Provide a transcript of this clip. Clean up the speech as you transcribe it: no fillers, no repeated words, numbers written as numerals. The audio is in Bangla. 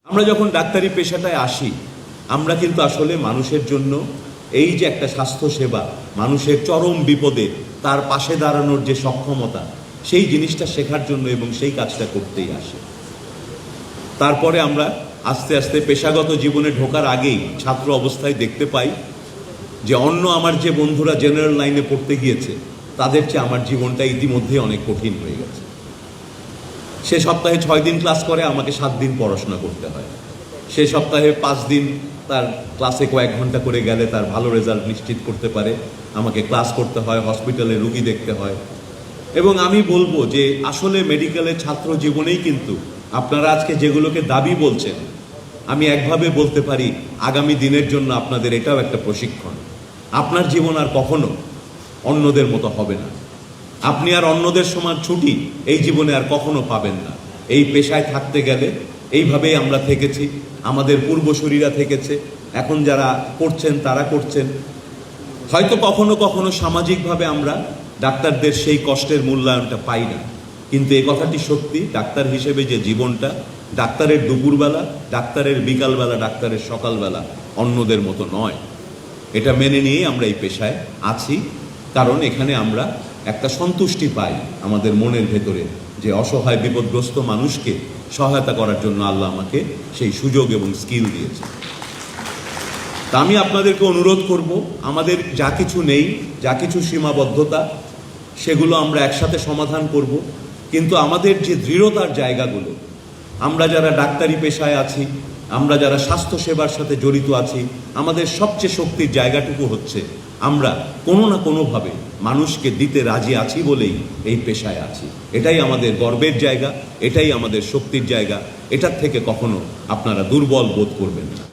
আমরা যখন ডাক্তারি পেশাটায় আসি, আমরা কিন্তু আসলে মানুষের জন্য এই যে একটা স্বাস্থ্য সেবা, মানুষের চরম বিপদে তার পাশে দাঁড়ানোর যে সক্ষমতা, সেই জিনিসটা শেখার জন্য এবং সেই কাজটা করতেই আসে। তারপরে আমরা আস্তে আস্তে পেশাগত জীবনে ঢোকার আগেই ছাত্র অবস্থায় দেখতে পাই যে অন্য আমার যে বন্ধুরা জেনারেল লাইনে পড়তে গিয়েছে, তাদের চেয়ে আমার জীবনটা ইতিমধ্যে অনেক কঠিন হয়ে গেছে। সে সপ্তাহে 6 দিন ক্লাস করে, আমাকে 7 দিন পড়াশোনা করতে হয়। সে সপ্তাহে 5 দিন তার ক্লাসে কয়েক ঘন্টা করে গেলে তার ভালো রেজাল্ট নিশ্চিত করতে পারে, আমাকে ক্লাস করতে হয়, হসপিটালে রুগী দেখতে হয়। এবং আমি বলবো যে আসলে মেডিকেলের ছাত্র জীবনেই কিন্তু আপনারা আজকে যেগুলোকে দাবি বলছেন, আমি একভাবে বলতে পারি আগামী দিনের জন্য আপনাদের এটাও একটা প্রশিক্ষণ। আপনার জীবন আর কখনো অন্যদের মতো হবে না। আপনি আর অন্যদের সমান ছুটি এই জীবনে আর কখনো পাবেন না। এই পেশায় থাকতে গেলে এইভাবেই আমরা থেকেছি, আমাদের পূর্বসূরীরা থেকেছে, এখন যারা করছেন তারা করছেন। হয়তো কখনো কখনো সামাজিকভাবে আমরা ডাক্তারদের সেই কষ্টের মূল্যায়নটা পাই না, কিন্তু এই কথাটি সত্যি, ডাক্তার হিসেবে যে জীবনটা, ডাক্তারের দুপুরবেলা, ডাক্তারের বিকালবেলা, ডাক্তারের সকালবেলা অন্যদের মতো নয়। এটা মেনে নিয়েই আমরা এই পেশায় আছি, কারণ এখানে আমরা একটা সন্তুষ্টি পাই আমাদের মনের ভেতরে যে অসহায় বিপদগ্রস্ত মানুষকে সহায়তা করার জন্য আল্লাহ আমাকে সেই সুযোগ এবং স্কিল দিয়েছে। তা আমি আপনাদেরকে অনুরোধ করব, আমাদের যা কিছু নেই, যা কিছু সীমাবদ্ধতা, সেগুলো আমরা একসাথে সমাধান করব। কিন্তু আমাদের যে দৃঢ়তার জায়গাগুলো, আমরা যারা ডাক্তারি পেশায় আছি, আমরা যারা স্বাস্থ্য সেবার সাথে জড়িত আছি, আমাদের সবচেয়ে শক্তির জায়গাটুকু হচ্ছে আমরা কোনো না কোনোভাবে মানুষকে দিতে রাজি আছি বলেই এই পেশায় আছি। এটাই আমাদের গর্বের জায়গা, এটাই আমাদের শক্তির জায়গা। এটার থেকে কখনো আপনারা দুর্বল বোধ করবেন না।